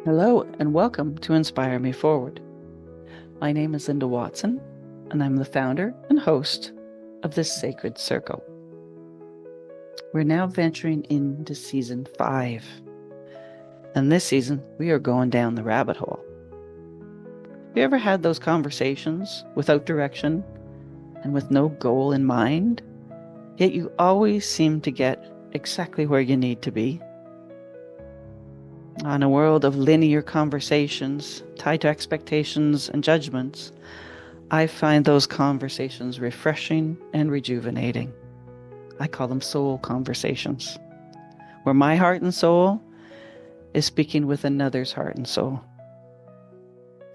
Hello and welcome to Inspire Me Forward. My name is Lynda Watson, and I'm the founder and host of this sacred circle. We're now venturing into season 5, and this season we are going down the rabbit hole. Have you ever had those conversations without direction and with no goal in mind, yet you always seem to get exactly where you need to be? On a world of linear conversations tied to expectations and judgments, I find those conversations refreshing and rejuvenating. I call them soul conversations, where my heart and soul is speaking with another's heart and soul.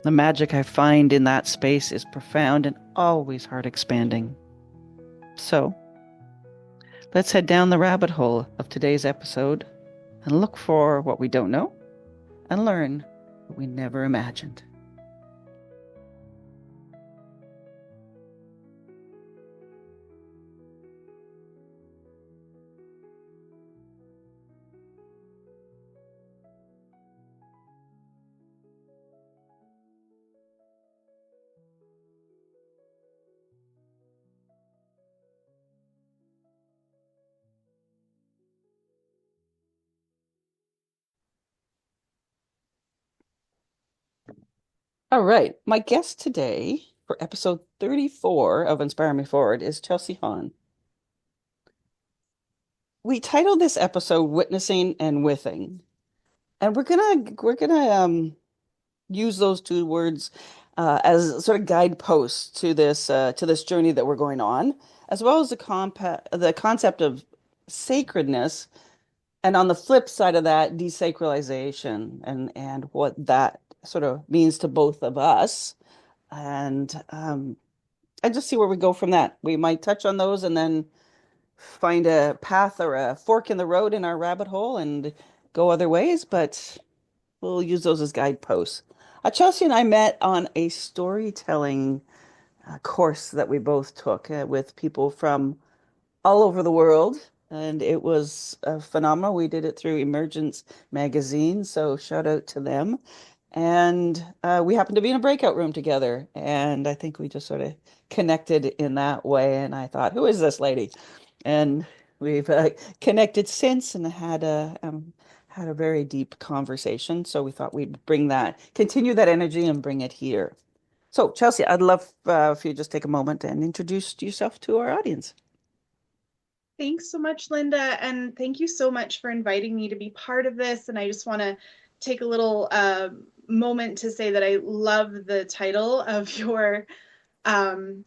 The magic I find in that space is profound and always heart expanding. So, let's head down the rabbit hole of today's episode and look for what we don't know and learn what we never imagined. All right. My guest today for episode 34 of Inspire Me Forward is Chelsea Hann. We titled this episode Witnessing and Withing. And we're gonna use those two words as sort of guideposts to this journey that we're going on, as well as the concept of sacredness, and on the flip side of that, desacralization and what that sort of means to both of us. And just see where we go from that. We might touch on those and then find a path or a fork in the road in our rabbit hole and go other ways, but we'll use those as guideposts. Chelsea and I met on a storytelling course that we both took with people from all over the world, and it was phenomenal. We did it through Emergence magazine, so shout out to them. And we happened to be in a breakout room together, and I think we just sort of connected in that way. And I thought, who is this lady? And we've connected since and had a very deep conversation. So we thought we'd continue that energy and bring it here. So, Chelsea, I'd love if you just take a moment and introduce yourself to our audience. Thanks so much, Lynda, and thank you so much for inviting me to be part of this. And I just want to take a little moment to say that I love the title of your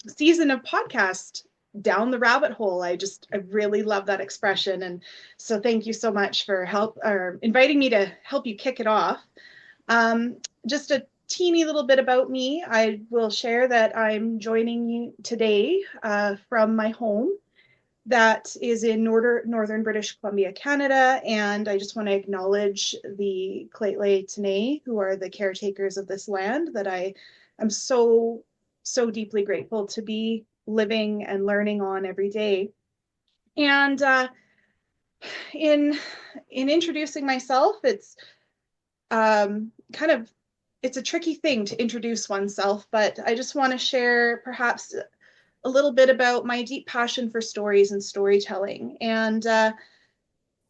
season of podcast, Down the Rabbit Hole. I really love that expression, and so thank you so much for inviting me to help you kick it off. Just a teeny little bit about me. I will share that I'm joining you today from my home that is in northern British Columbia, Canada. And I just want to acknowledge the Lheidli T'enneh, who are the caretakers of this land, that I am so, so deeply grateful to be living and learning on every day. And in introducing myself, it's kind of it's a tricky thing to introduce oneself, but I just want to share perhaps a little bit about my deep passion for stories and storytelling.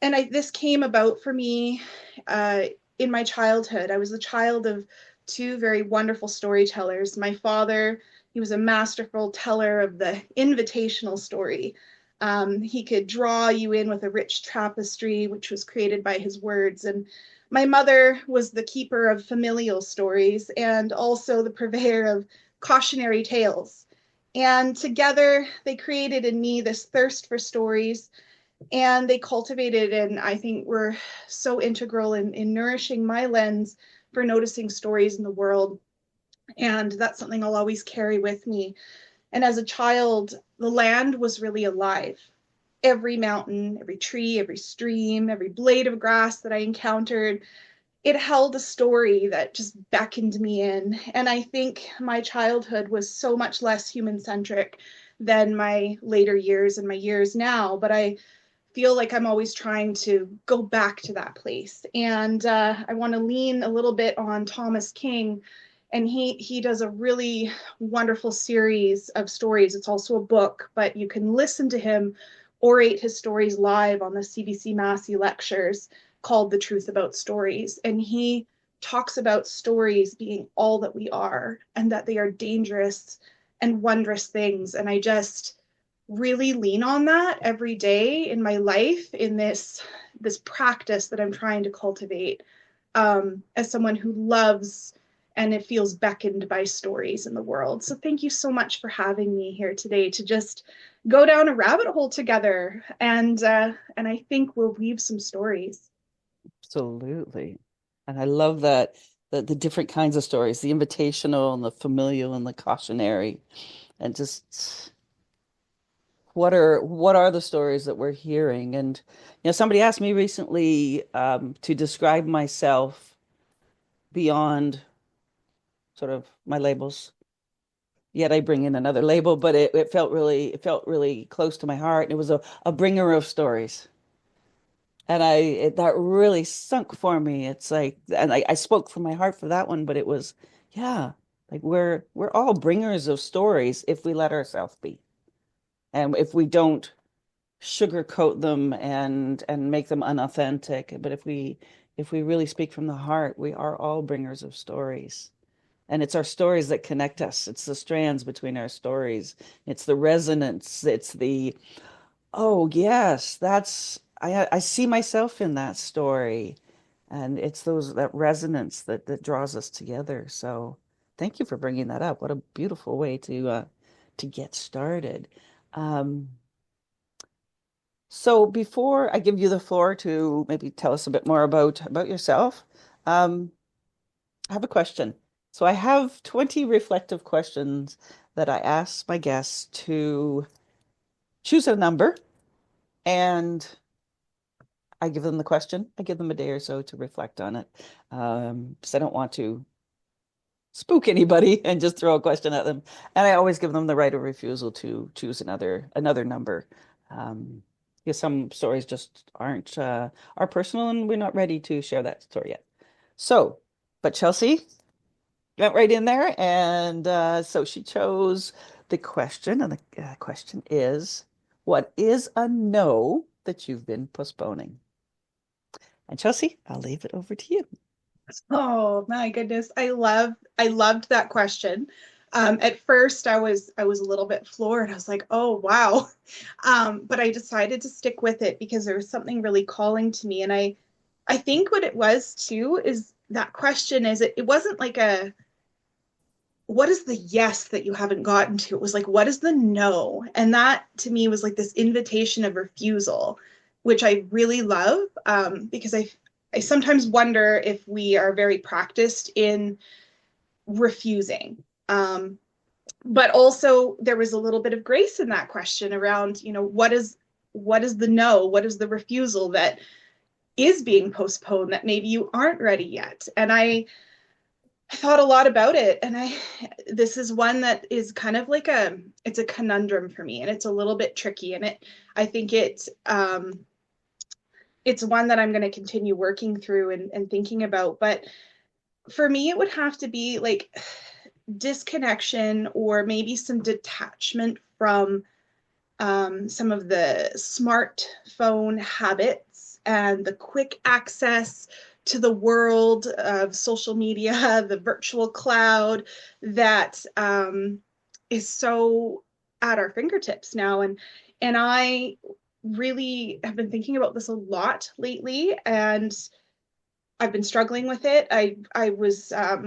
This came about for me in my childhood. I was the child of two very wonderful storytellers. My father, he was a masterful teller of the invitational story. He could draw you in with a rich tapestry, which was created by his words. And my mother was the keeper of familial stories and also the purveyor of cautionary tales. And together they created in me this thirst for stories, and they cultivated and I think were so integral in nourishing my lens for noticing stories in the world. And that's something I'll always carry with me. And as a child, the land was really alive. Every mountain, every tree, every stream, every blade of grass that I encountered, it held a story that just beckoned me in. And I think my childhood was so much less human centric than my later years and my years now. But feel like I'm always trying to go back to that place. And I want to lean a little bit on Thomas King, and he does a really wonderful series of stories. It's also a book, but you can listen to him orate his stories live on the CBC Massey lectures called The Truth About Stories. And he talks about stories being all that we are and that they are dangerous and wondrous things. And I just really lean on that every day in my life in this practice that I'm trying to cultivate, as someone who loves and it feels beckoned by stories in the world. So thank you so much for having me here today to just go down a rabbit hole together, and I think we'll weave some stories. Absolutely. And I love that the different kinds of stories, the invitational and the familial and the cautionary, and just what are the stories that we're hearing? And somebody asked me recently to describe myself beyond sort of my labels. Yet I bring in another label, but it felt really close to my heart. And it was a bringer of stories. And that really sunk for me. It's like, and I spoke from my heart for that one, but it was, yeah, like we're all bringers of stories if we let ourselves be. And if we don't sugarcoat them and make them unauthentic, but if we really speak from the heart, we are all bringers of stories. And it's our stories that connect us. It's the strands between our stories. It's the resonance. It's the, oh yes, I see myself in that story. And it's that resonance that draws us together. So thank you for bringing that up. What a beautiful way to get started. Um, so before I give you the floor to maybe tell us a bit more about yourself, um, I have a question. So I have 20 reflective questions that I ask my guests to choose a number, and I give them the question. I give them a day or so to reflect on it, because I don't want to spook anybody and just throw a question at them. And I always give them the right of refusal to choose another number. Because some stories just are personal, and we're not ready to share that story yet. So, but Chelsea went right in there, and so she chose the question, and the question is, what is a no that you've been postponing? And Chelsea, I'll leave it over to you. Oh my goodness. I loved that question. At first I was a little bit floored. I was like, oh wow. But I decided to stick with it because there was something really calling to me. And I think what it was too is that question is it wasn't like a what is the yes that you haven't gotten to? It was like, what is the no? And that to me was like this invitation of refusal, which I really love, because I sometimes wonder if we are very practiced in refusing. But also there was a little bit of grace in that question around, what is the no? What is the refusal that is being postponed that maybe you aren't ready yet? And I thought a lot about it, and this is one that is kind of like it's a conundrum for me, and it's a little bit tricky, and I think it's one that I'm going to continue working through and thinking about. But for me, it would have to be like disconnection or maybe some detachment from some of the smartphone habits and the quick access to the world of social media, the virtual cloud that is so at our fingertips now. And I really have been thinking about this a lot lately, and I've been struggling with it. I was a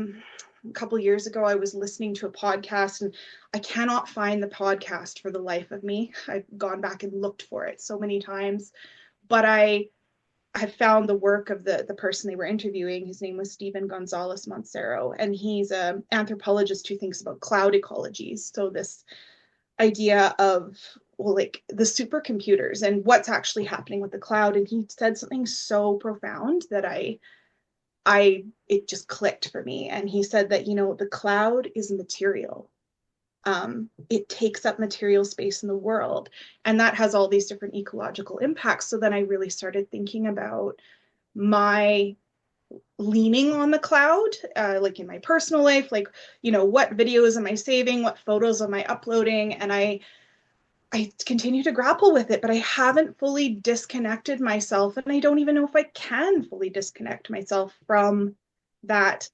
couple of years ago, I was listening to a podcast, and I cannot find the podcast for the life of me. I've gone back and looked for it so many times, but I had found the work of the person they were interviewing. His name was Gonzalez Montserro, and he's an anthropologist who thinks about cloud ecologies. So this idea of, well, like the supercomputers and what's actually happening with the cloud. And he said something so profound that it just clicked for me. And he said that, the cloud is material. it takes up material space in the world. And that has all these different ecological impacts. So then I really started thinking about my leaning on the cloud, like in my personal life, like, what videos am I saving? What photos am I uploading? And I continue to grapple with it, but I haven't fully disconnected myself. And I don't even know if I can fully disconnect myself from that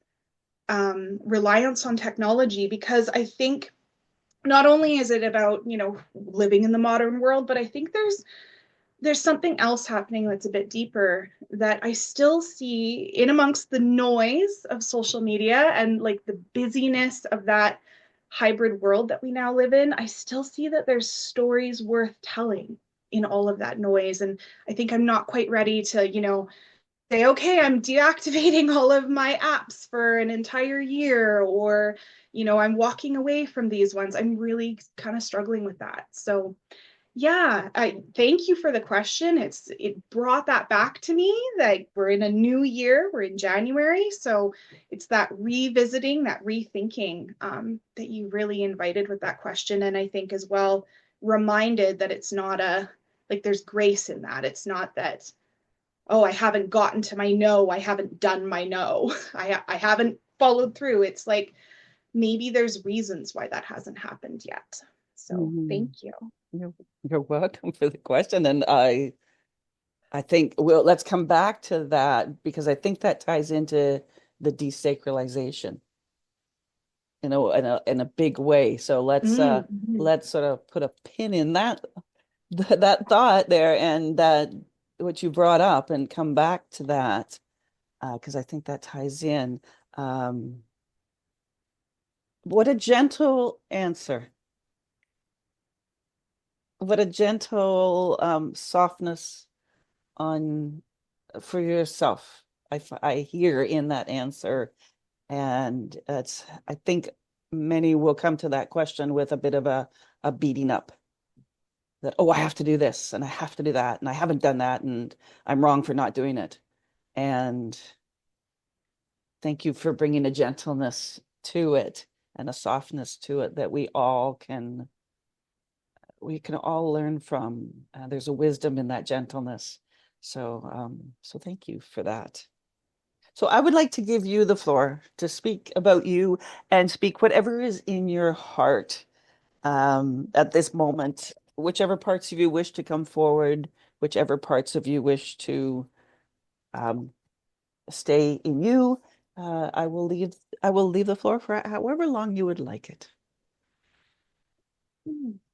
reliance on technology, because I think not only is it about, living in the modern world, but I think there's something else happening that's a bit deeper that I still see in amongst the noise of social media and like the busyness of that hybrid world that we now live in. I still see that there's stories worth telling in all of that noise. And I think I'm not quite ready to, say, okay, I'm deactivating all of my apps for an entire year, or, I'm walking away from these ones. I'm really kind of struggling with that. So, yeah, I thank you for the question. It brought that back to me that we're in a new year, we're in January. So it's that revisiting, that rethinking that you really invited with that question. And I think as well, reminded that it's not like there's grace in that. It's not that, oh, I haven't gotten to my no, I haven't done my no, I haven't followed through. It's like maybe there's reasons why that hasn't happened yet. So Mhm. thank you. You're, you're welcome for the question. And I think, well, let's come back to that because I think that ties into the desacralization, in a big way. So Mm-hmm. let's sort of put a pin in that that thought there and that what you brought up and come back to that because I think that ties in. Um, what a gentle answer. What a gentle softness on for yourself. I hear in that answer, and I think many will come to that question with a bit of a beating up that, oh, I have to do this and I have to do that and I haven't done that and I'm wrong for not doing it. And thank you for bringing a gentleness to it and a softness to it that we can all learn from. There's a wisdom in that gentleness. So thank you for that. So I would like to give you the floor to speak about you and speak whatever is in your heart at this moment, whichever parts of you wish to come forward, whichever parts of you wish to um, stay in you. I will leave the floor for however long you would like it.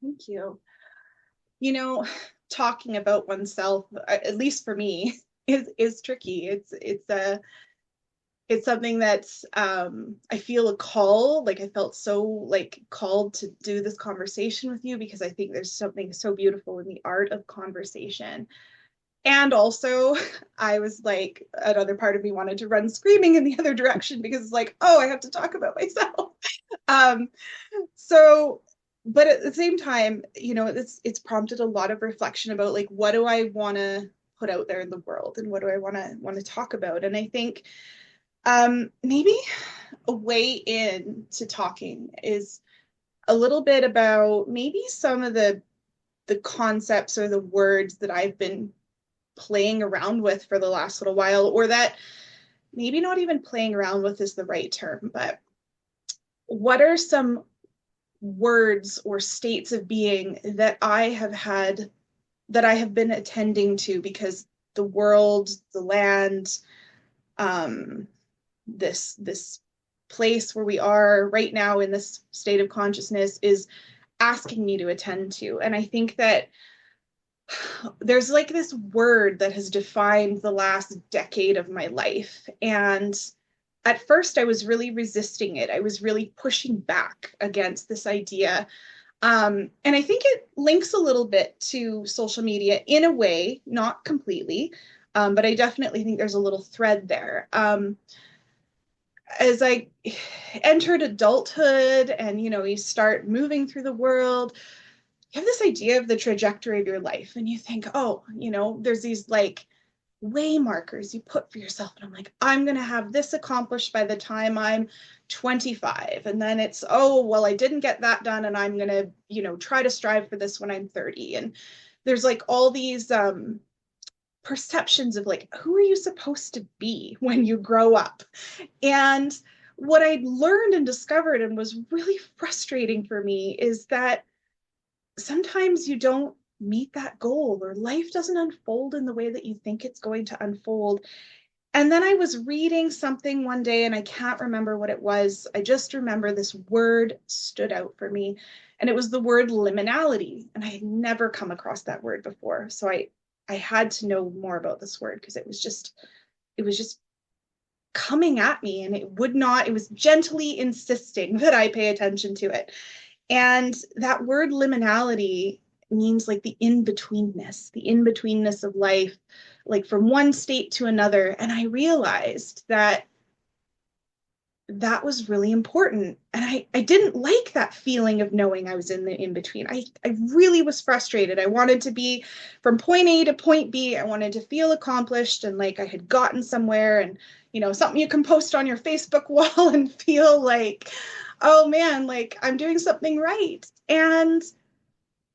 Thank you. You know, talking about oneself, at least for me, is tricky. It's something that's I feel a call, like I felt so like called to do this conversation with you because I think there's something so beautiful in the art of conversation. And also, I was like, another part of me wanted to run screaming in the other direction because it's like, oh, I have to talk about myself. Um, so, but at the same time, it's prompted a lot of reflection about like, what do I want to put out there in the world, and what do I want to talk about? And I think maybe a way in to talking is a little bit about maybe some of the concepts or the words that I've been playing around with for the last little while, or that maybe not even playing around with is the right term, but what are some words or states of being that I have been attending to because the world, the land, um, this place where we are right now in this state of consciousness is asking me to attend to. And I think that there's like this word that has defined the last decade of my life. And at first, I was really resisting it. I was really pushing back against this idea. And I think it links a little bit to social media in a way, not completely, but I definitely think there's a little thread there. As I entered adulthood and, you start moving through the world, you have this idea of the trajectory of your life and you think, oh, there's these like way markers you put for yourself. And I'm like, I'm going to have this accomplished by the time I'm 25. And then it's, oh, well, I didn't get that done. And I'm going to, try to strive for this when I'm 30. And there's like all these perceptions of like, who are you supposed to be when you grow up? And what I learned and discovered and was really frustrating for me is that sometimes you don't meet that goal, or life doesn't unfold in the way that you think it's going to unfold. And then I was reading something one day and I can't remember what it was. I just remember this word stood out for me, and it was the word liminality. And I had never come across that word before. So I had to know more about this word because it was just coming at me, and it was gently insisting that I pay attention to it. And that word liminality means like the in-betweenness of life, like from one state to another. And I realized that that was really important. And I didn't like that feeling of knowing I was in the in-between. I really was frustrated. I wanted to be from point A to point B. I wanted to feel accomplished and like I had gotten somewhere, and, something you can post on your Facebook wall and feel like, oh man, like I'm doing something right. And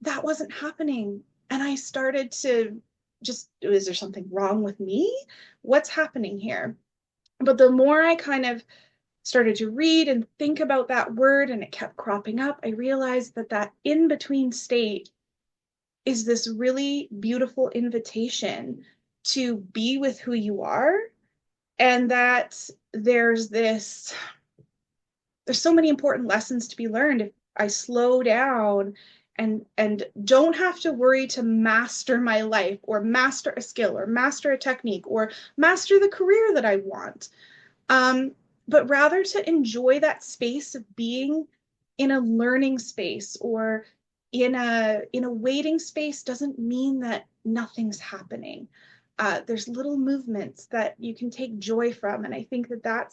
that wasn't happening. And I started to just, is there something wrong with me? What's happening here? But the more I kind of started to read and think about that word, and it kept cropping up, I realized that that in between state is this really beautiful invitation to be with who you are. And that there's so many important lessons to be learned if I slow down and don't have to worry to master my life, or master a skill, or master a technique, or master the career that I want. Um, but rather to enjoy that space of being in a learning space, or in a waiting space doesn't mean that nothing's happening. There's little movements that you can take joy from, and I think that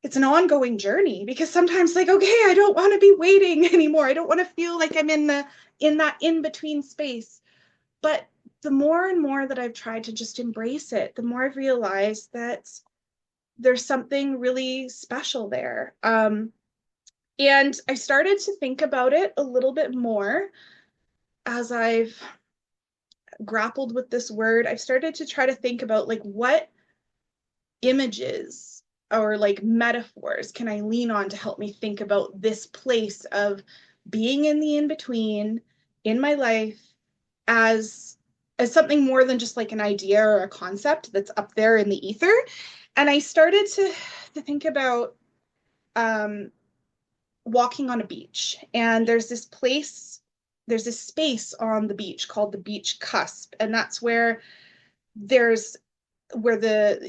it's an ongoing journey, because sometimes like, okay, I don't want to be waiting anymore. I don't want to feel like I'm in that in between space. But the more and more that I've tried to just embrace it, the more I've realized that there's something really special there. And I started to think about it a little bit more as I've grappled with this word. I've started to try to think about like, what images or like metaphors can I lean on to help me think about this place of being in the in between in my life, as something more than just like an idea or a concept that's up there in the ether. And I started to think about um, walking on a beach, and there's this space on the beach called the beach cusp, and that's there's where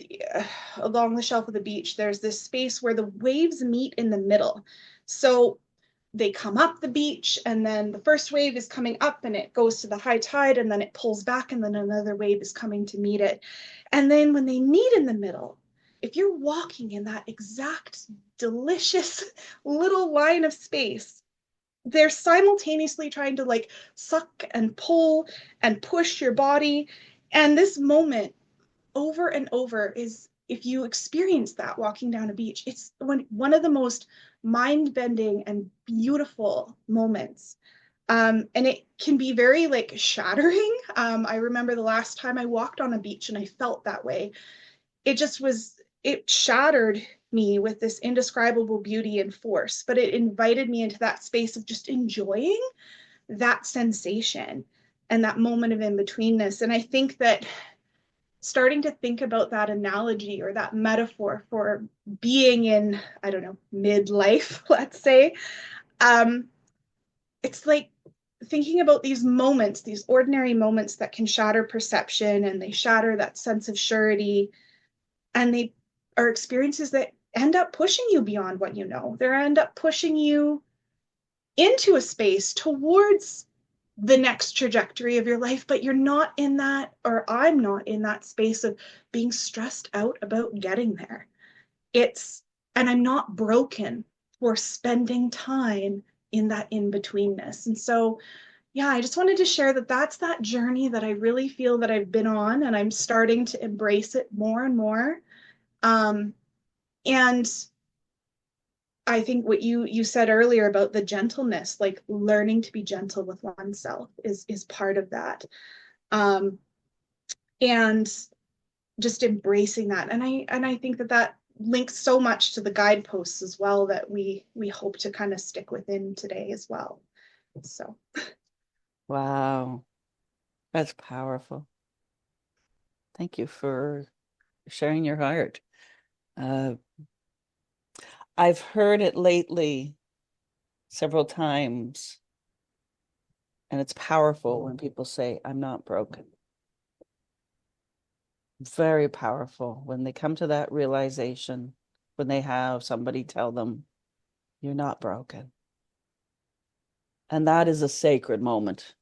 along the shelf of the beach, there's this space where the waves meet in the middle. So they come up the beach, and then the first wave is coming up and it goes to the high tide, and then it pulls back, and then another wave is coming to meet it. And then when they meet in the middle, if you're walking in that exact delicious little line of space, they're simultaneously trying to like suck and pull and push your body. And this moment over and over is, if you experience that walking down a beach, it's one of the most mind-bending and beautiful moments. And it can be very like shattering. I remember the last time I walked on a beach and I felt that way. It shattered me with this indescribable beauty and force, but it invited me into that space of just enjoying that sensation and that moment of in-betweenness. And I think that starting to think about that analogy or that metaphor for being in, I don't know, midlife, let's say, um, it's like thinking about these moments, these ordinary moments that can shatter perception, and they shatter that sense of surety, and they are experiences that end up pushing you beyond what you know. They end up pushing you into a space towards the next trajectory of your life, but you're not in that, or I'm not in that space of being stressed out about getting there. And I'm not broken for spending time in that in betweenness. And so yeah, I just wanted to share that that's that journey that I really feel that I've been on, and I'm starting to embrace it more and more. Um, and I think what you said earlier about the gentleness, like learning to be gentle with oneself is part of that. Um, and just embracing that. And I think that that links so much to the guideposts as well that we hope to kind of stick within today as well. So Wow, that's powerful. Thank you for sharing your heart. Uh, I've heard it lately several times, and it's powerful when people say, I'm not broken. Very powerful when they come to that realization, when they have somebody tell them, you're not broken. And that is a sacred moment,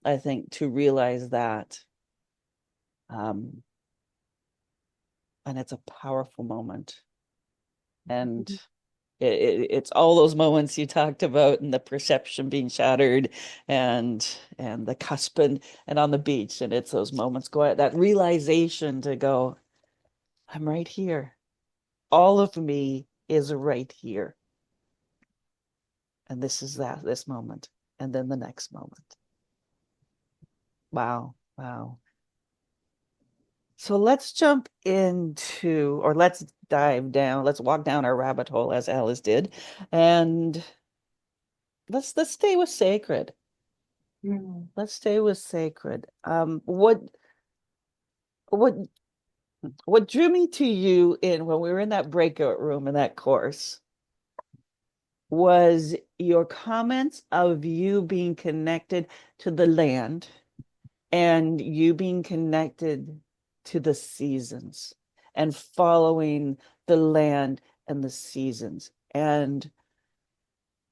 I think, to realize that. Um, and it's a powerful moment. And it's all those moments you talked about, and the perception being shattered, and the cusp, and on the beach, and it's those moments go that realization to go, I'm right here. All of me is right here. And this is this moment. And then the next moment. Wow. Wow. So let's jump into, or let's dive down, let's walk down our rabbit hole as Alice did. And let's stay with sacred. Let's stay with sacred. What what drew me to you in when we were in that breakout room in that course was your comments of you being connected to the land and you being connected to the seasons and following the land and the seasons. And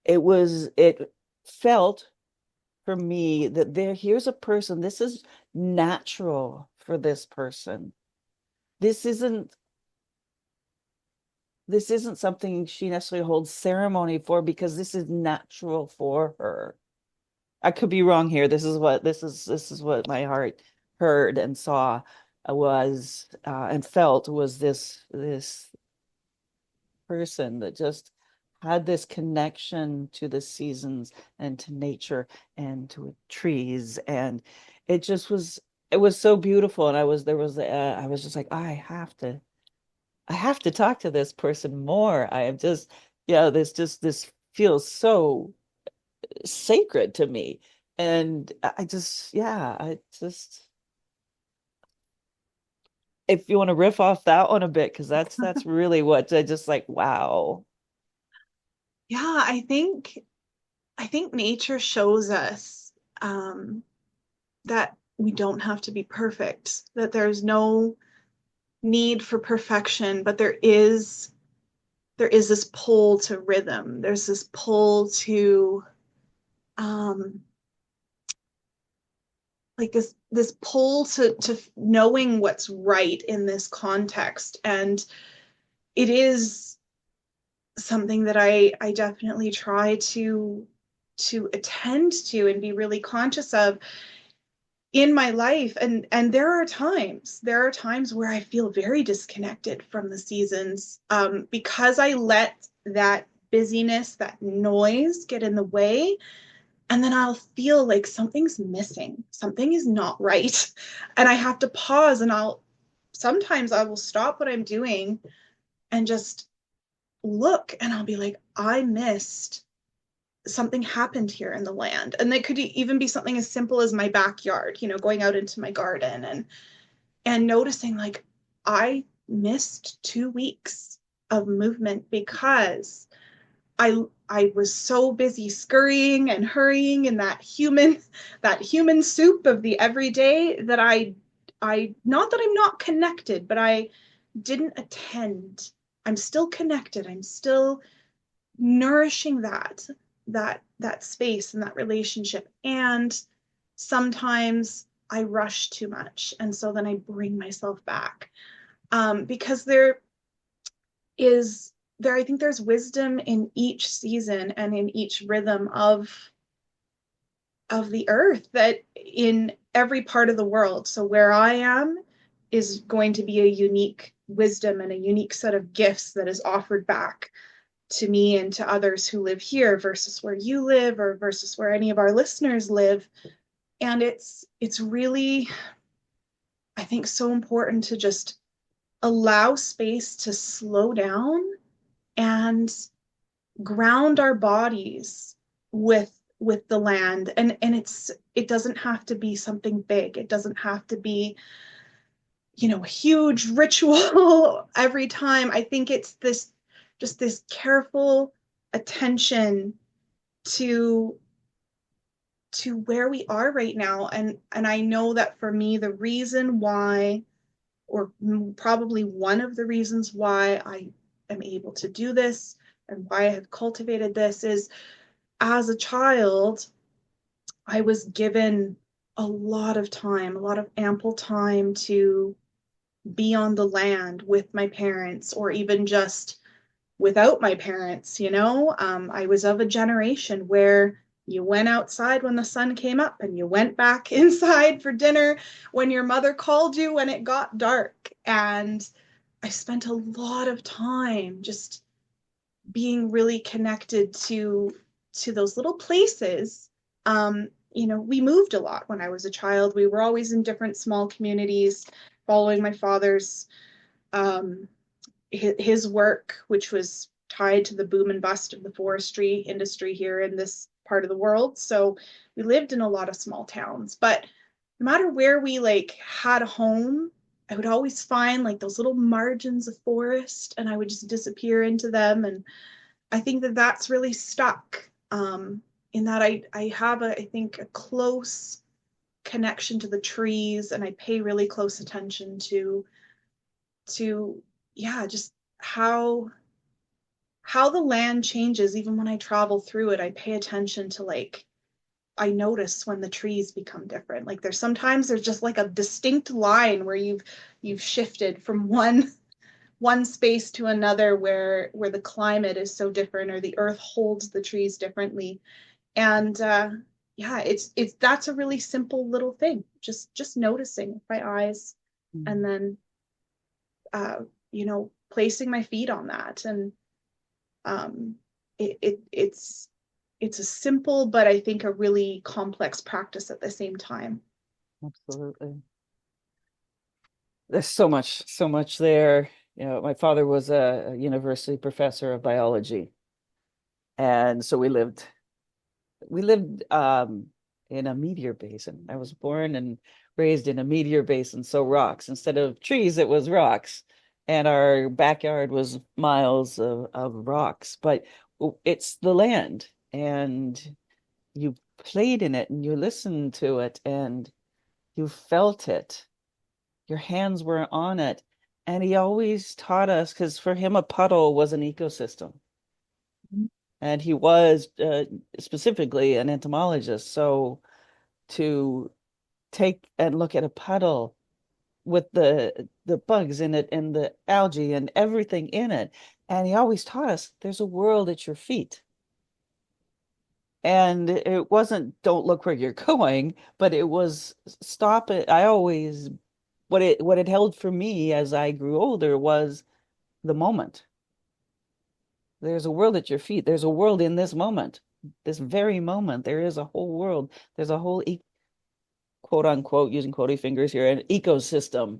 it felt for me that here's a person, this is natural for this person. This isn't this isn't something she necessarily holds ceremony for because this is natural for her. I could be wrong here. This is what my heart heard and saw was and felt was this person that just had this connection to the seasons and to nature and to trees, and it was so beautiful. And I was just like, I have to talk to this person more. I am just, yeah, this feels so sacred to me. And I just, yeah, I just, if you want to riff off that one a bit, because that's really what I just like, wow. yeah, I think nature shows us um, that we don't have to be perfect, that there's no need for perfection, but there is this pull to rhythm. There's this pull to um, like this pull to knowing what's right in this context, and it is something that I definitely try to attend to and be really conscious of in my life. And there are times where I feel very disconnected from the seasons, because I let that busyness, that noise get in the way, and then I'll feel like something's missing, something is not right, and I have to pause, and I will stop what I'm doing and just look, and I'll be like, I missed something, happened here in the land. And that could even be something as simple as my backyard, going out into my garden and noticing, like, I missed 2 weeks of movement because I was so busy scurrying and hurrying in that human soup of the everyday, that I not that I'm not connected, but I didn't attend. I'm still connected. I'm still nourishing that space and that relationship. And sometimes I rush too much, and so then I bring myself back, because is there I think there's wisdom in each season and in each rhythm the earth, that in every part of the world. So where I am is going to be a unique wisdom and a unique set of gifts that is offered back to me and to others who live here versus where you live or versus where any of our listeners live. And it's really, I think, so important to just allow space to slow down and ground our bodies with the land. And it doesn't have to be something big. It doesn't have to be, a huge ritual every time. I think it's this, just this careful attention to where we are right now. And I know that for me, the reason why, or probably one of the reasons why I am able to do this and why I have cultivated this, is as a child, I was given a lot of time, a lot of ample time to be on the land with my parents, or even just without my parents. I was of a generation where you went outside when the sun came up and you went back inside for dinner when your mother called you when it got dark. And I spent a lot of time just being really connected to those little places. We moved a lot when I was a child. We were always in different small communities, following my father's um, his work, which was tied to the boom and bust of the forestry industry here in this part of the world. So we lived in a lot of small towns, but no matter where we like had a home, I would always find like those little margins of forest, and I would just disappear into them. And I think that that's really stuck, in that I have I think a close connection to the trees, and I pay really close attention to yeah, just how the land changes. Even when I travel through it, I pay attention to, like, I notice when the trees become different. Like there's just like a distinct line where you've shifted from one space to another, where the climate is so different, or the earth holds the trees differently. And yeah, it's that's a really simple little thing, just noticing with my eyes, and then uh placing my feet on that. And um it's a simple, but I think a really complex practice at the same time. Absolutely. There's so much there. My father was a university professor of biology, and so we lived in a meteor basin. I was born and raised in a meteor basin, so rocks. Instead of trees, it was rocks. And our backyard was miles of rocks. But it's the land, and you played in it and you listened to it and you felt it. Your hands were on it. And he always taught us, because for him, a puddle was an ecosystem. And he was specifically an entomologist. So to take and look at a puddle with the bugs in it and the algae and everything in it, and he always taught us there's a world at your feet. And it wasn't don't look where you're going, but it was stop it. I always what it held for me as I grew older was the moment. There's a world at your feet. There's a world in this moment. This very moment, there is a whole world. There's a whole quote unquote, using quotey fingers here, an ecosystem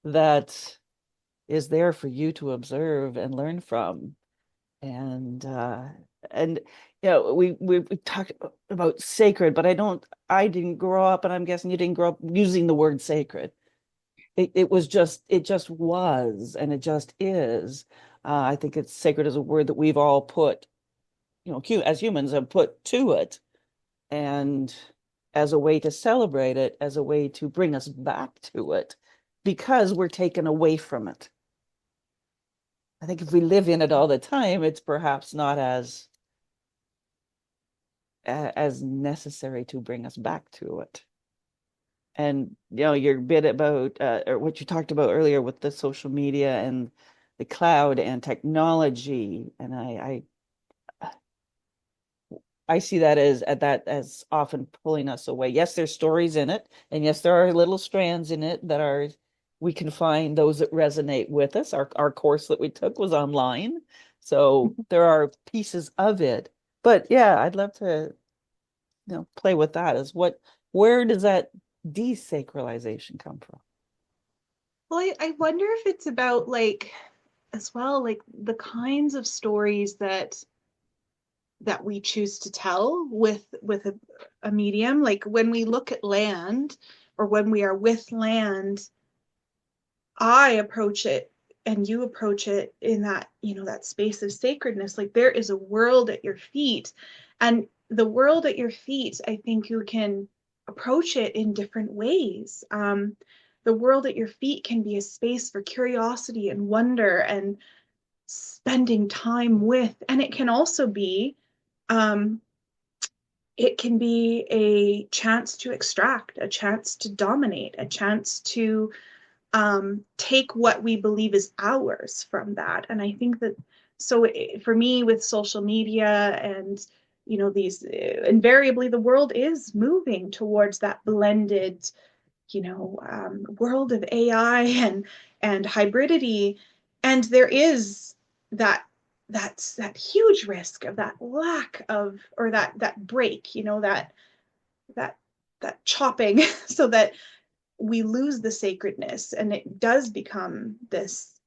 that is there for you to observe and learn from. And and we talked about sacred, but I didn't grow up, and I'm guessing you didn't grow up using the word sacred. It just was, and it just is. I think it's sacred as a word that we've all put, as humans have put to it, and as a way to celebrate it, as a way to bring us back to it, because we're taken away from it. I think if we live in it all the time, it's perhaps not as necessary to bring us back to it. And your bit about or what you talked about earlier with the social media and the cloud and technology, and I see that as often pulling us away. Yes, there's stories in it, and yes, there are little strands in it that are we can find those that resonate with us. Our course that we took was online, so there are pieces of it. But yeah, I'd love to, play with that. Where does that desacralization come from? Well, I wonder if it's about like as well, like the kinds of stories that we choose to tell with a medium. Like when we look at land or when we are with land, I approach it and you approach it in that, that space of sacredness. Like there is a world at your feet. And the world at your feet, I think you can approach it in different ways. The world at your feet can be a space for curiosity and wonder and spending time with. And um, it can be a chance to extract, a chance to dominate, a chance to take what we believe is ours from that. And I think that so for me with social media and these invariably the world is moving towards that blended world of AI and hybridity, and there is that that huge risk of that lack of or that break, that that chopping, so that we lose the sacredness and it does become this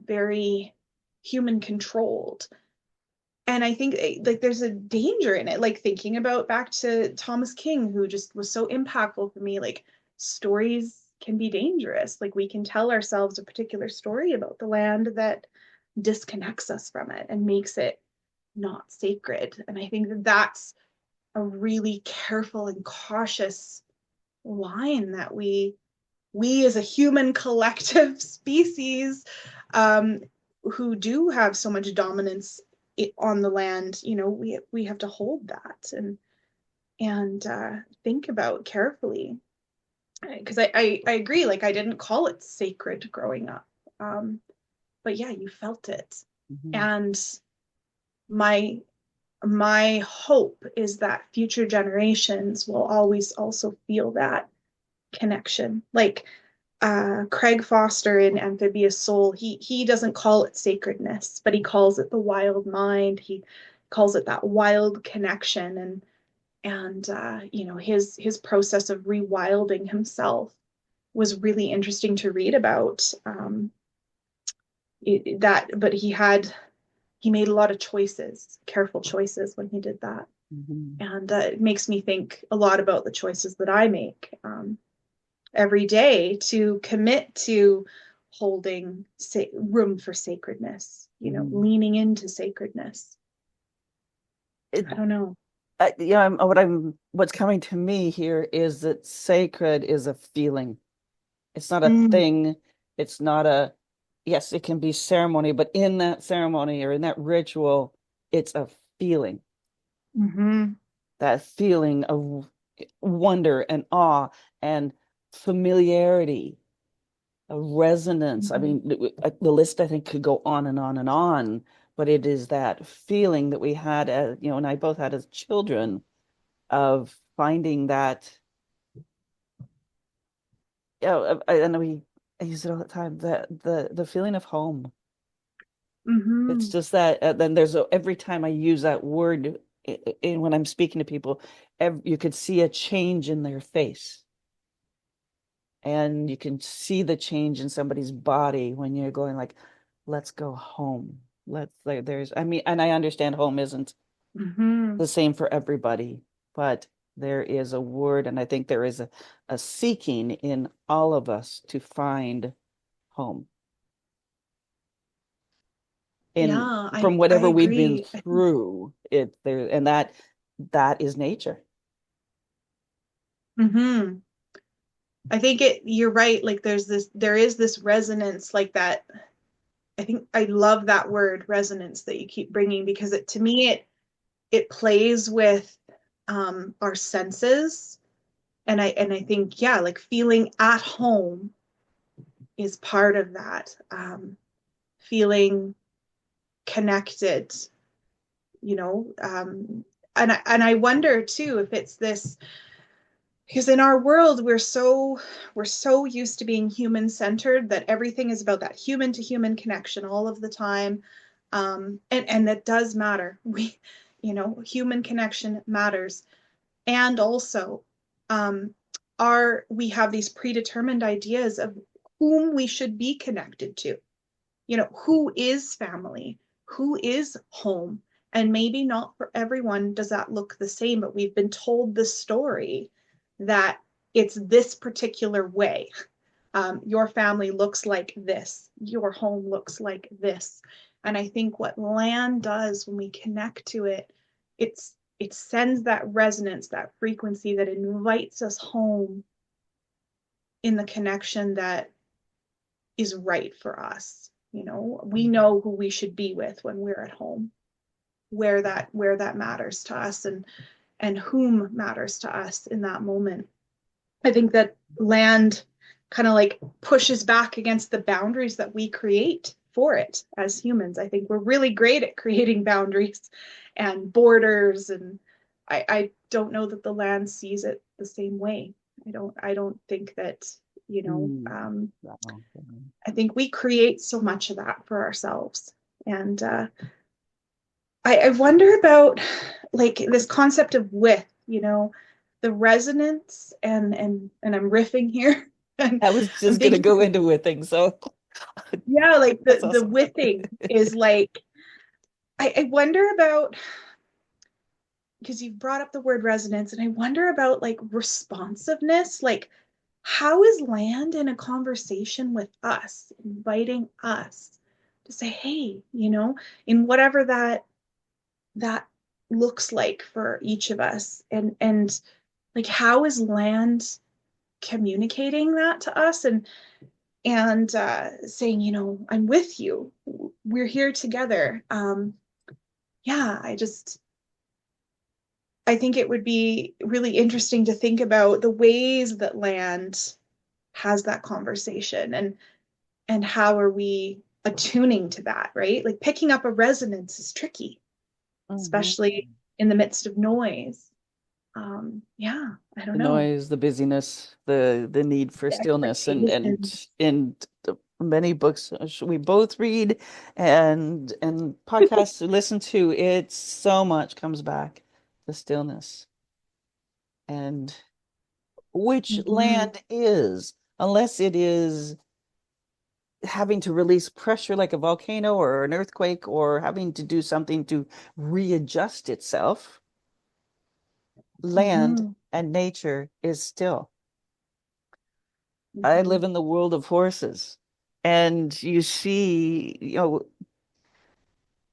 very human controlled. And I think like there's a danger in it, like thinking about back to Thomas King, who just was so impactful for me. Like stories can be dangerous. Like we can tell ourselves a particular story about the land that disconnects us from it and makes it not sacred. And I think that that's a really careful and cautious line that we as a human collective species, um, who do have so much dominance on the land, we have to hold that and think about carefully. Because I agree, like I didn't call it sacred growing up, but yeah, you felt it. Mhm. And my my hope is that future generations will always also feel that connection. Like Craig Foster in Amphibious Soul, he doesn't call it sacredness, but he calls it the wild mind. He calls it that wild connection, and his process of rewilding himself was really interesting to read about. But he made a lot of choices, careful choices when he did that, Mhm. and it makes me think a lot about the choices that I make. Every day to commit to holding room for sacredness, Mhm. leaning into sacredness. It, I don't know. what's coming to me here is that sacred is a feeling. It's not a Mm, thing. It's not a, yes, it can be ceremony, but in that ceremony or in that ritual, it's a feeling. mm-hmm, That feeling of wonder and awe and familiarity, a resonance. I mm-hmm. mean, the list I think could go on and on and on, but it is that feeling that we had, and I both had as children of finding that, I know I use it all the time, the feeling of home. It's Mm-hmm. just that, then every time I use that word when I'm speaking to people, you could see a change in their face. And you can see the change in somebody's body when you're going like, let's go home. I mean, and I understand home isn't Mm-hmm. the same for everybody, but there is a word, and I think there is a seeking in all of us to find home in Yeah, from I whatever we've been agree. I think through it there, and that is nature. mm-hmm. I think you're right. Like there is this resonance like that. I think I love that word resonance that you keep bringing because to me it plays with our senses. And I think, yeah, like feeling at home is part of that. Feeling connected, you know, um, I wonder too if it's this, because in our world we're so used to being human centered that everything is about that human to human connection all of the time. And that does matter. Human connection matters. And also, um, we have these predetermined ideas of whom we should be connected to. Who is family? Who is home? And maybe not for everyone does that look the same, but we've been told the story that it's this particular way. Your family looks like this, your home looks like this. And I think what land does when we connect to it, it sends that resonance, that frequency that invites us home in the connection that is right for us. We know who we should be with when we're at home, where that matters to us, and whom matters to us in that moment. I think that land kind of like pushes back against the boundaries that we create for it as humans. I think we're really great at creating boundaries and borders, and I don't know that the land sees it the same way. I don't think that, Wow. I think we create so much of that for ourselves. And I wonder about like this concept of width, the resonance, and I'm riffing here. And I was I'm just gonna thinking, go into a thing, so yeah, like that's the awesome. withing is like, I wonder about, because you've brought up the word resonance, and I wonder about like responsiveness. Like, how is land in a conversation with us, inviting us to say, hey, in whatever that looks like for each of us, and like, how is land communicating that to us, and saying, I'm with you, we're here together. Yeah, I think it would be really interesting to think about the ways that land has that conversation, and how are we attuning to that, right? Like, picking up a resonance is tricky, Mhm. especially in the midst of noise. Yeah, I don't The know. noise, the busyness, the need for The stillness, and expectations. many books we both read and podcasts to listen to, it so much comes back to stillness and which Mhm. land is, unless it is having to release pressure like a volcano or an earthquake or having to do something to readjust itself, land Mhm. and nature is still. I live Mhm. in the world of horses, and you see,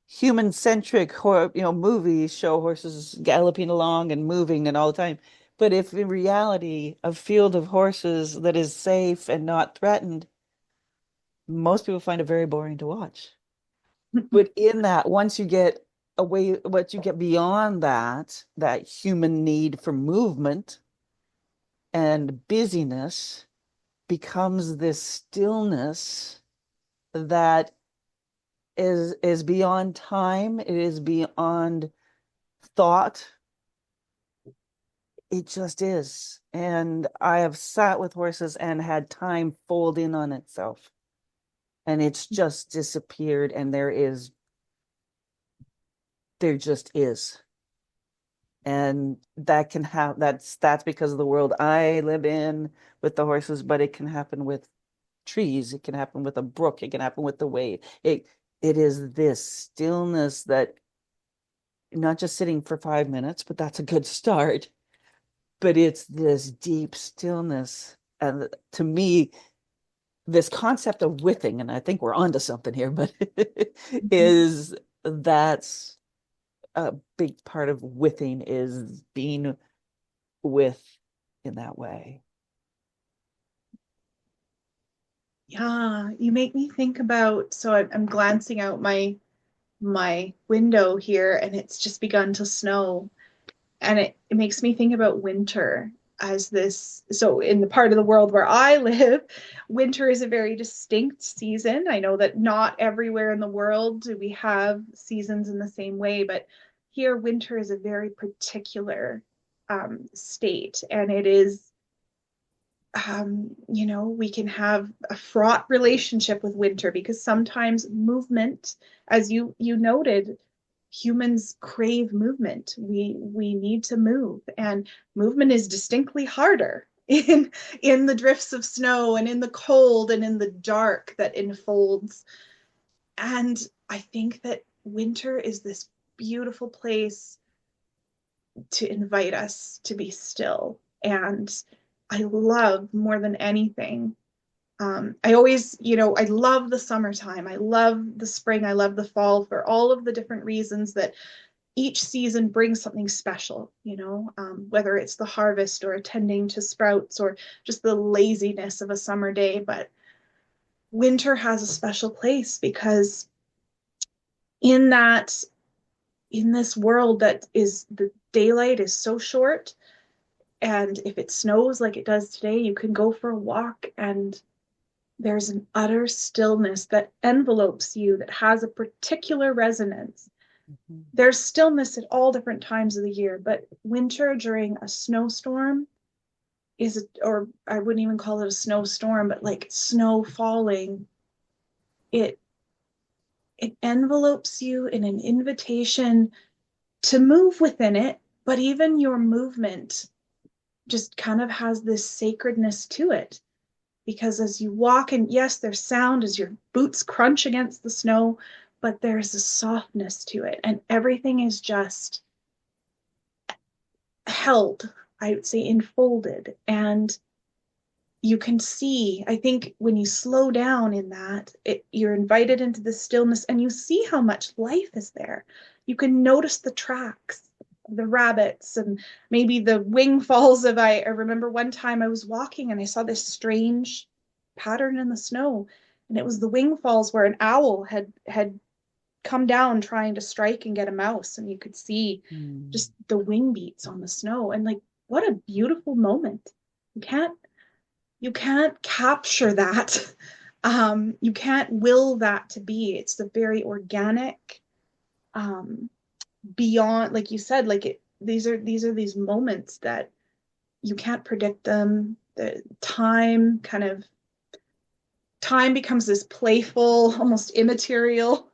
human-centric movies show horses galloping along and moving and all the time. But if in reality, a field of horses that is safe and not threatened, most people find it very boring to watch. But in that, once you get away, once you get beyond that human need for movement and busyness becomes this stillness that is beyond time, it is beyond thought. It just is. And I have sat with horses and had time fold in on itself. And it's just disappeared. And there just is. And that's because of the world I live in with the horses, but it can happen with trees, it can happen with a brook, it can happen with the wave. It is this stillness that not just sitting for 5 minutes, but that's a good start. But it's this deep stillness. And to me, this concept of withing, and I think we're onto something here, but is that's a big part of withing is being with in that way. Yeah, you make me think about, so I'm glancing out my window here, and it's just begun to snow. And it makes me think about winter as this. So in the part of the world where I live, winter is a very distinct season. I know that not everywhere in the world do we have seasons in the same way, but here winter is a very particular state, and it is we can have a fraught relationship with winter because sometimes movement, as you noted, humans crave movement. We need to move, and movement is distinctly harder in the drifts of snow and in the cold and in the dark that enfolds. And I think that winter is this beautiful place to invite us to be still. And I love more than anything. I always, I love the summertime. I love the spring. I love the fall for all of the different reasons that each season brings something special, whether it's the harvest or attending to sprouts or just the laziness of a summer day. But winter has a special place because in that, in this world that is the daylight is so short, and if it snows like it does today, you can go for a walk and there's an utter stillness that envelopes you that has a particular resonance. Mhm. There's stillness at all different times of the year, but winter during a snowstorm is, or I wouldn't even call it a snowstorm, but like snow falling, it it envelopes you in an invitation to move within it, but even your movement just kind of has this sacredness to it. Because as you walk, and yes, there's sound as your boots crunch against the snow, but there's a softness to it, and everything is just held, I would say enfolded. And you can see, I think when you slow down in that, you're invited into the stillness and you see how much life is there. You can notice the tracks of the rabbits and maybe the wing falls of, I remember one time I was walking and I saw this strange pattern in the snow, and it was the wing falls where an owl had come down trying to strike and get a mouse, and you could see Mm. just the wing beats on the snow. And like, what a beautiful moment. You can't capture that. You can't will that to be. It's the very organic, um, beyond, like you said, like these are these moments that you can't predict them. The time becomes this playful, almost immaterial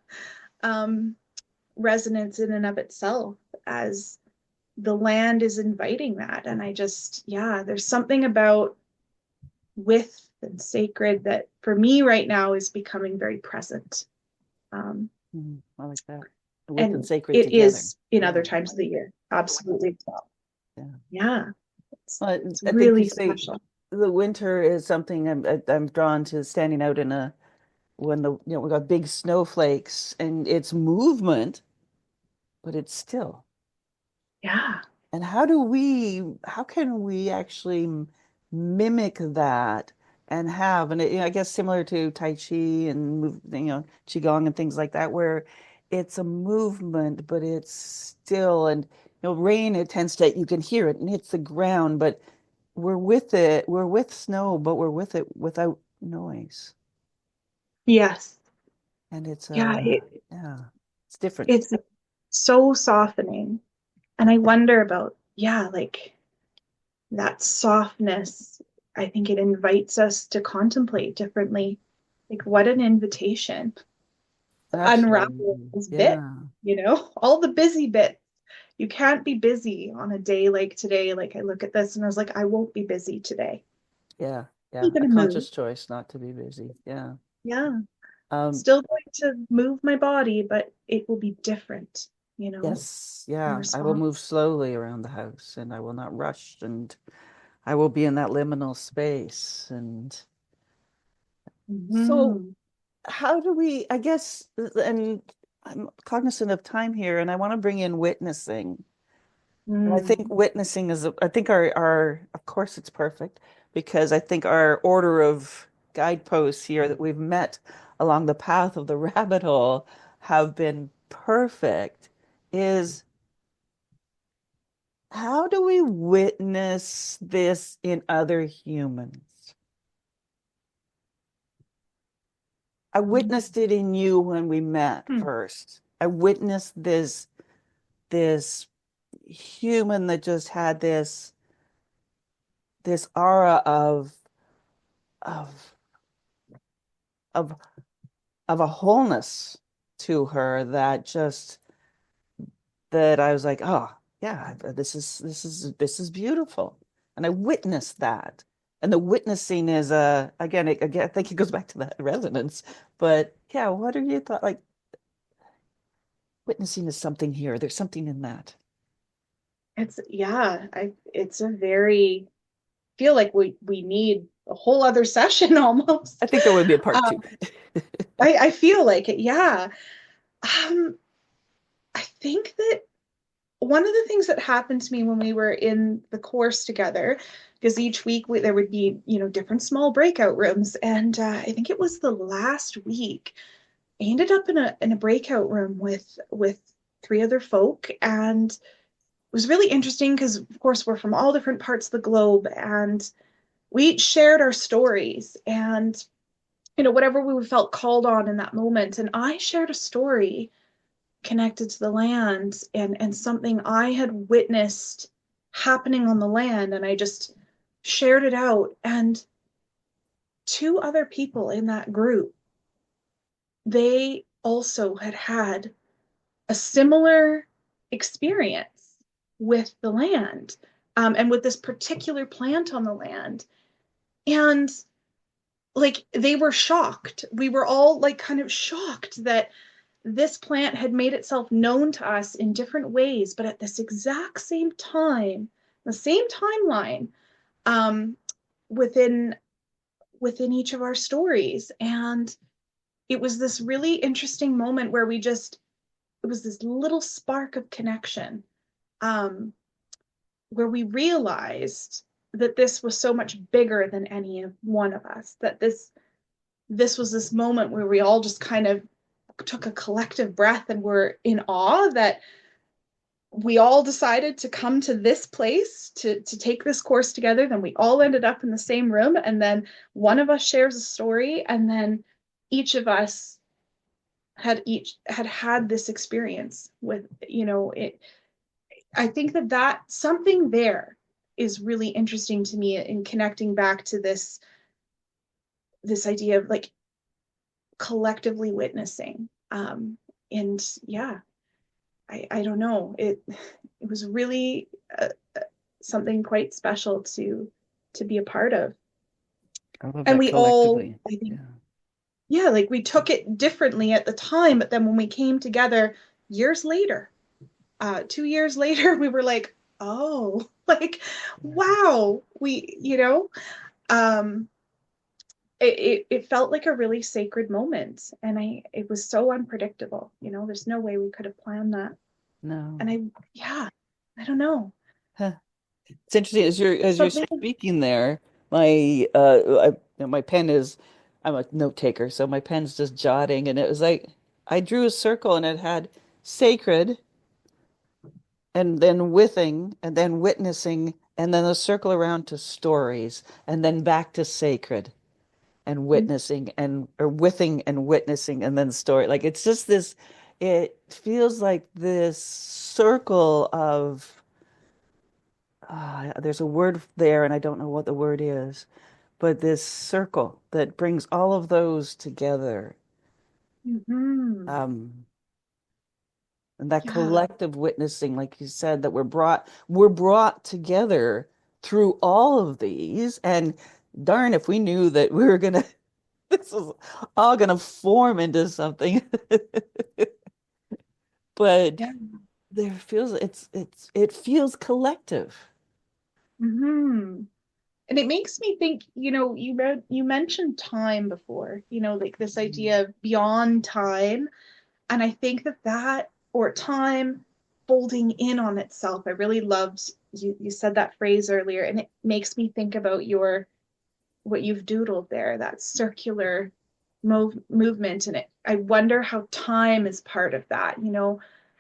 um, resonance in and of itself as the land is inviting that. And I just, yeah, there's something about with and sacred that for me right now is becoming very present. Um, I like that. With and and sacred it together. is in Yeah. other times of the year. Absolutely. Yeah. Yeah. It's, Well, it's I think you really say special. the winter is something I'm drawn to standing out in a when we got big snowflakes and it's movement, but it's still. Yeah. And how can we actually mimic that and have, and I guess similar to Tai Chi and Qigong and things like that, where it's a movement, but it's still, and rain, it tends to, you can hear it and hits the ground, but we're with it, we're with snow, but we're with it without noise. Yes. And it's Yeah. yeah, it's different. It's so softening. And I wonder about, yeah, like that softness. I think it invites us to contemplate differently. Like, what an invitation to unravel Absolutely. those bits, Yeah. all the busy bits. You can't be busy on a day like today. Like, I look at this and I was like, I won't be busy today. Yeah. I'm Yeah. A gonna move. conscious choice not to be busy. Yeah. Yeah. Um, Still going to move my body, but it will be different, yes. in Yeah. I will response. move slowly around the house and I will not rush and I will be in that liminal space. And so Mm-hmm. how do we, I guess, and I'm cognizant of time here and I want to bring in witnessing. And I think Mm. witnessing is, I think of course it's perfect because I think our order of guideposts here that we've met along the path of the rabbit hole have been perfect. Is how do we witness this in other humans? I witnessed it in you when we met Mm. first. I witnessed this this human that just had this aura of of of a wholeness to her that just that I was like, oh yeah, this is beautiful. And I witnessed that. And the witnessing is again, I think it goes back to that resonance. But yeah, what are your thoughts? Like witnessing is something here. There's something in that. It's yeah, it's a very feel like we need a whole other session I almost. think there would be a part two. Um, I feel like it, yeah. Um, I think that one of the things that happened to me when we were in the course together, because each week there would be, different small breakout rooms, and I think it was the last week, I ended up in a breakout room with three other folk, and it was really interesting because, of course, we're from all different parts of the globe, and we each shared our stories and whatever we felt called on in that moment. And I shared a story connected to the land and something I had witnessed happening on the land, and I just shared it out. And two other people in that group, they also had had a similar experience with the land, and with this particular plant on the land. And like they were shocked. We were all like kind of shocked that this plant had made itself known to us in different ways, but at this exact same time, the same timeline, um, within within each of our stories. And it was this really interesting moment where it was this little spark of connection, um, where we realized that this was so much bigger than any of one of us, that this was this moment where we all just kind of took a collective breath and were in awe that we all decided to come to this place to take this course together. Then we all ended up in the same room, and then one of us shares a story, and then each of us had this experience with it. I think that something there is really interesting to me in connecting back to this idea of like collectively witnessing. And yeah, I don't know. It was really something quite special to be a part of. I love And that we all, collectively. I think, Yeah. yeah, like we took it differently at the time, but then when we came together years later, 2 years later, we were like, oh, like, wow, um, it felt like a really sacred moment, and it was so unpredictable. There's no way we could have planned that. No. And yeah, I don't know. Huh. It's interesting as you're Something. speaking there, my pen is I'm a note taker, so my pen's just jotting and it was like I drew a circle and it had sacred and then withing and then witnessing and then a circle around to stories and then back to sacred and witnessing and or withing and witnessing and then story. Like it's just this, it feels like this circle of there's a word there, and I don't know what the word is, but this circle that brings all of those together, Hmm. um, and that Yeah. collective witnessing, like you said, that we're brought together through all of these. And darn, if we knew that we were gonna, this is all gonna form into something, but Yeah. it feels collective. Hmm. And it makes me think, you mentioned time before, like this idea of beyond time. And I think or time folding in on itself. I really loved you said that phrase earlier, and it makes me think about what you've doodled there, that circular movement. And I wonder how time is part of that,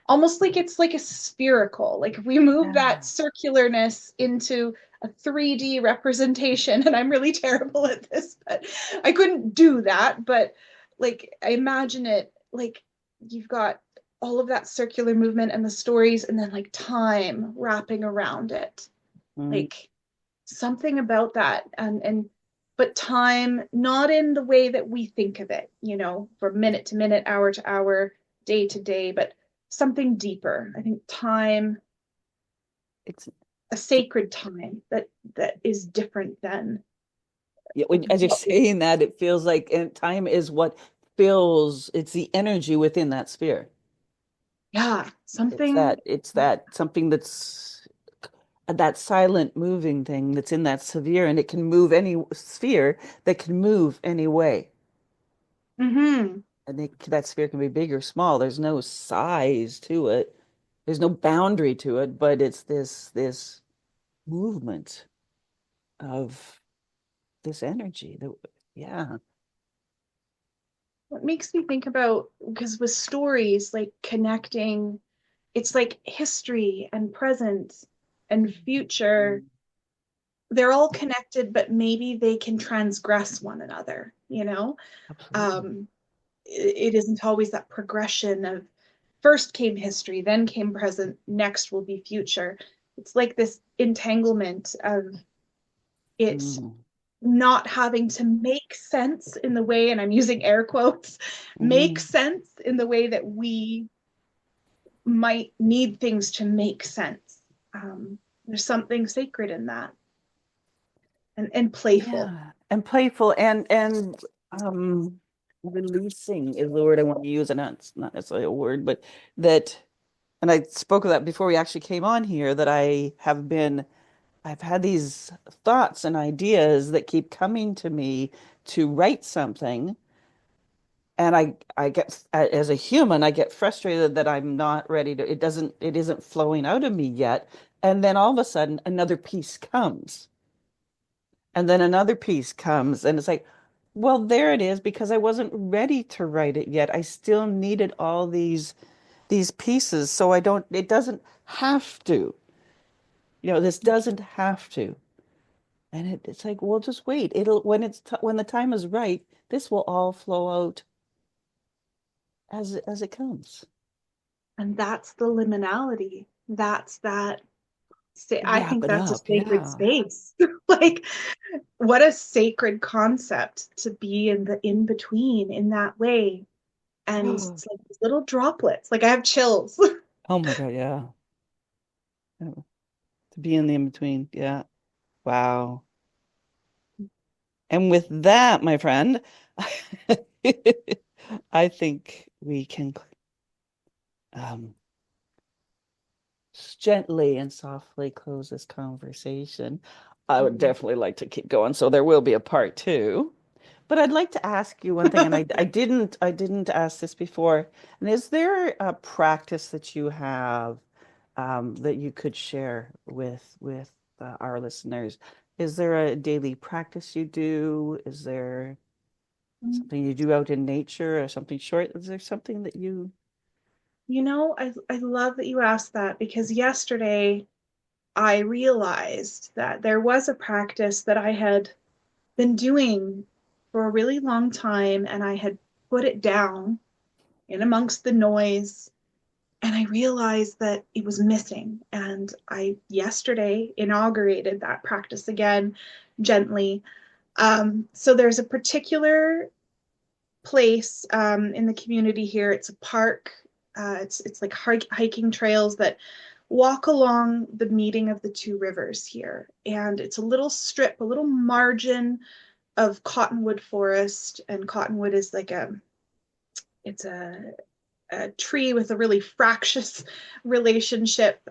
almost like it's like a spherical, like if we move that Yeah. circularness into a 3D representation. And I'm really terrible at this, but I couldn't do that. But like I imagine it like you've got all of that circular movement and the stories, and then like time wrapping around it, Mm, like something about that. And but time not in the way that we think of it, you know, from minute to minute, hour to hour, day to day, but something deeper. I think time, it's a sacred time that is different than yeah, as you're what we, saying that, it feels like and time is what fills, it's the energy within that sphere. yeah, It's something. that something that's that silent moving thing that's in that sphere, and it can move any sphere that can move any way. Mm-hmm. And that sphere can be big or small. There's no size to it. There's no boundary to it, but it's this movement of this energy that, yeah. What makes me think about, because with stories like connecting, it's like history and present and future, Mm, they're all connected, but maybe they can transgress one another, you know? absolutely. Um, it isn't always that progression of first came history, then came present, next will be future. It's like this entanglement of it Mm, not having to make sense in the way, and I'm using air quotes, make mm, sense in the way that we might need things to make sense. There's something sacred in that, and playful. yeah. And playful and um releasing is the word I want to use, and it's not necessarily a word, but that, and I spoke of that before we actually came on here, that I've had these thoughts and ideas that keep coming to me to write something. And I get, as a human, I get frustrated that I'm not ready to, it isn't flowing out of me yet. And then all of a sudden, another piece comes. And then another piece comes. And it's like, well, there it is, because I wasn't ready to write it yet. I still needed all these pieces. So it doesn't have to, this doesn't have to. And it's like, well, just wait. When the time is right, this will all flow out as it comes. And that's the liminality. That's that. I Wrap think it that's a up. sacred Yeah. space. Like, what a sacred concept to be in the in between in that way. And Oh it's like these little droplets. Like, I have chills. my God, yeah. To be in the in between. Yeah. Wow. And with that, my friend, I think we can um, gently and softly close this conversation. I would Mhm. definitely like to keep going, so there will be a part two. But I'd like to ask you one thing, and I didn't ask this before. And is there a practice that you have that you could share with our listeners? Is there a daily practice you do? Is there something you do out in nature or something short? Is there something that you? You know, I love that you asked that, because yesterday I realized that there was a practice that I had been doing for a really long time, and I had put it down in amongst the noise, and I realized that it was missing. And I yesterday inaugurated that practice again gently. So there's a particular place in the community here. It's a park. It's like hiking trails that walk along the meeting of the two rivers here, and it's a little strip, a little margin of cottonwood forest. And cottonwood is like it's a tree with a really fractious relationship.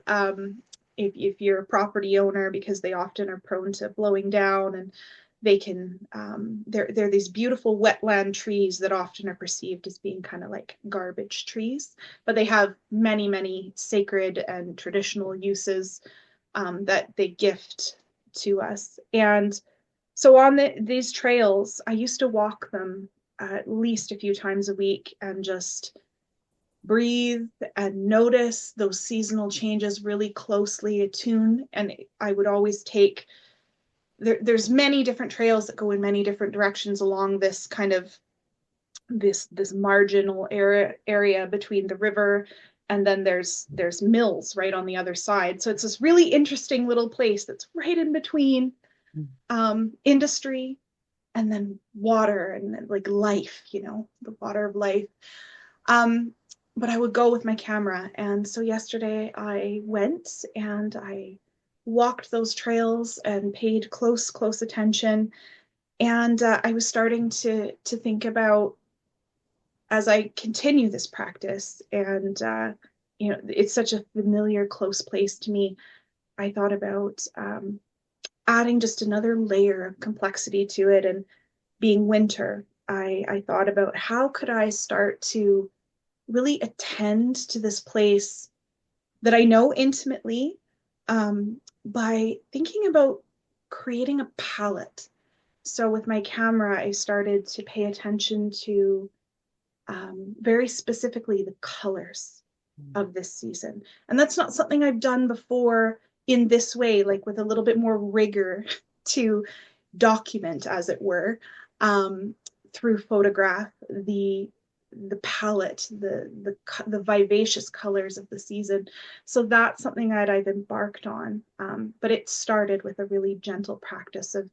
If you're a property owner, because they often are prone to blowing down, and they can they're these beautiful wetland trees that often are perceived as being kind of like garbage trees, but they have many sacred and traditional uses that they gift to us. And so on these trails, I used to walk them at least a few times a week and just breathe and notice those seasonal changes, really closely attune. And I would always take there's many different trails that go in many different directions along this kind of this marginal area between the river, and then there's mills right on the other side. So it's this really interesting little place that's right in between industry and then water and then like life, the water of life. Um, but I would go with my camera. And so yesterday I went and I walked those trails and paid close attention. And I was starting to think about, as I continue this practice, and it's such a familiar, close place to me. I thought about adding just another layer of complexity to it, and being winter, I thought about how could I start to really attend to this place that I know intimately, by thinking about creating a palette. So with my camera, I started to pay attention to very specifically the colors of this season. And that's not something I've done before in this way, like with a little bit more rigor to document, as it were, um, through photograph, the palette, the vivacious colors of the season. So that's something that I've embarked on. But it started with a really gentle practice of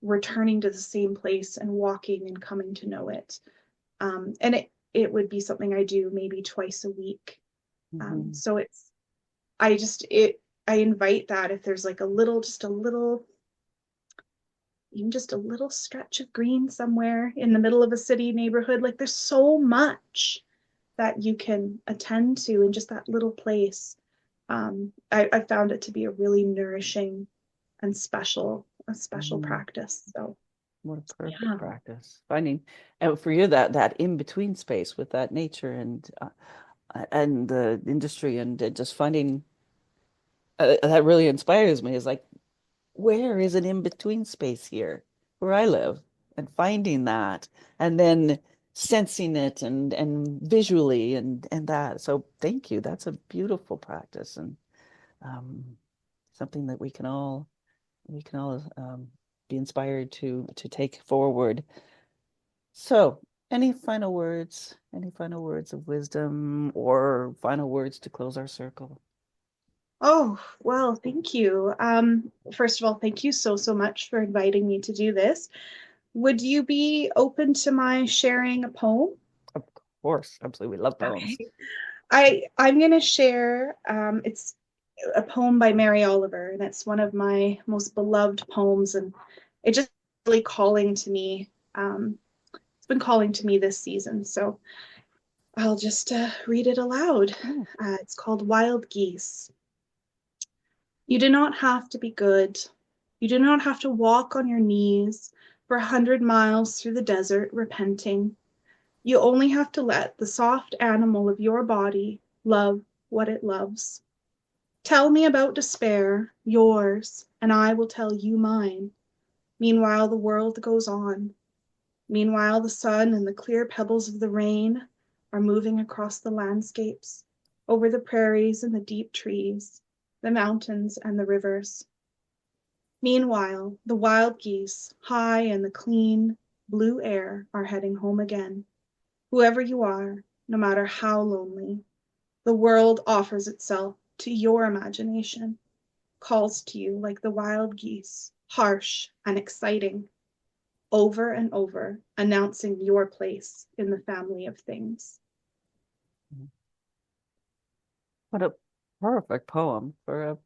returning to the same place and walking and coming to know it. And it would be something I do maybe twice a week. So I invite that if there's like even just a little stretch of green somewhere in the middle of a city neighborhood, like there's so much that you can attend to in just that little place. I found it to be a really nourishing and a special practice. So What a perfect yeah. practice. Finding, and for you, that in between space with that nature and the industry and just finding that really inspires me is like, where is an in between space here where I live? And finding that and then sensing it and visually and that. So thank you. That's a beautiful practice and um, something that we can all be inspired to take forward. So, any final words? Any final words of wisdom or final words to close our circle? Oh, well, thank you. First of all, thank you so much for inviting me to do this. Would you be open to my sharing a poem? Of course, absolutely. We love poems. Okay. I'm gonna share. It's a poem by Mary Oliver, and it's one of my most beloved poems, and it just really calling to me. It's been calling to me this season, so I'll just read it aloud. Mm. It's called Wild Geese. You do not have to be good. You do not have to walk on your knees for 100 miles through the desert repenting. You only have to let the soft animal of your body love what it loves. Tell me about despair, yours, and I will tell you mine. Meanwhile, the world goes on. Meanwhile, the sun and the clear pebbles of the rain are moving across the landscapes, over the prairies and the deep trees, the mountains and the rivers. Meanwhile, the wild geese, high in the clean, blue air, are heading home again. Whoever you are, no matter how lonely, the world offers itself to your imagination, calls to you like the wild geese, harsh and exciting, over and over, announcing your place in the family of things. What a perfect poem for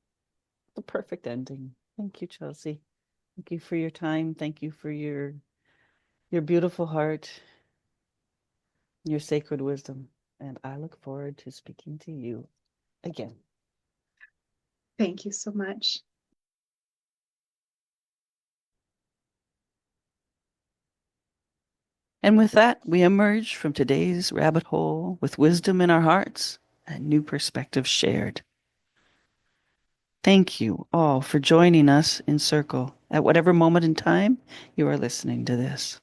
the perfect ending. Thank you, Chelsea. Thank you for your time. Thank you for your beautiful heart, your sacred wisdom. And I look forward to speaking to you again. Thank you so much. And with that, we emerge from today's rabbit hole with wisdom in our hearts and new perspectives shared. Thank you all for joining us in Circle at whatever moment in time you are listening to this.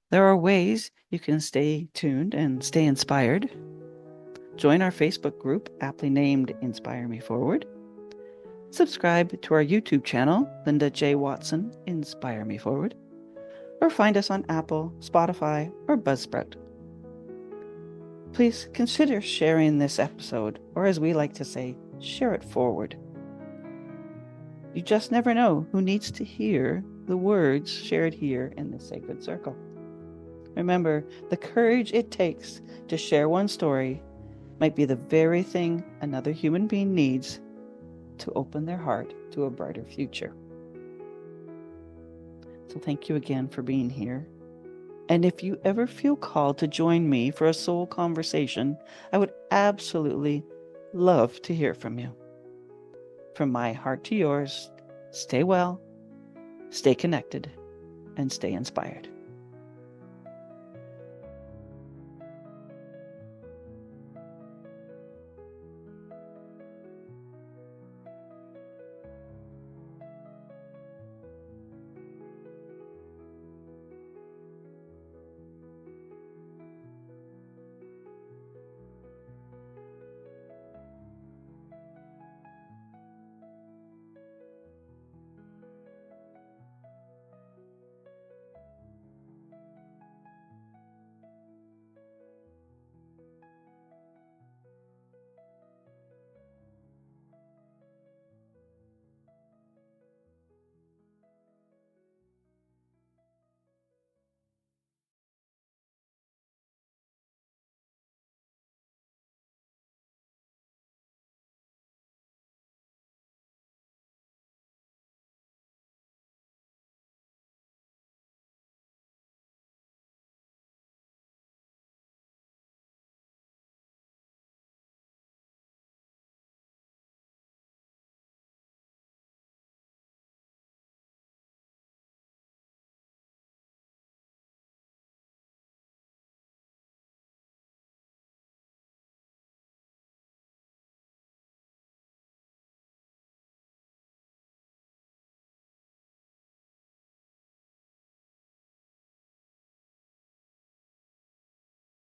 There are ways you can stay tuned and stay inspired. Join our Facebook group, aptly named Inspire Me Forward. Subscribe to our YouTube channel, Lynda J Watson, Inspire Me Forward. or find us on Apple, Spotify, or Buzzsprout. Please consider sharing this episode, or as we like to say, share it forward. You just never know who needs to hear the words shared here in this sacred circle. Remember, the courage it takes to share one story might be the very thing another human being needs to open their heart to a brighter future. So thank you again for being here. And if you ever feel called to join me for a soul conversation, I would absolutely love to hear from you. From my heart to yours, stay well, stay connected, and stay inspired.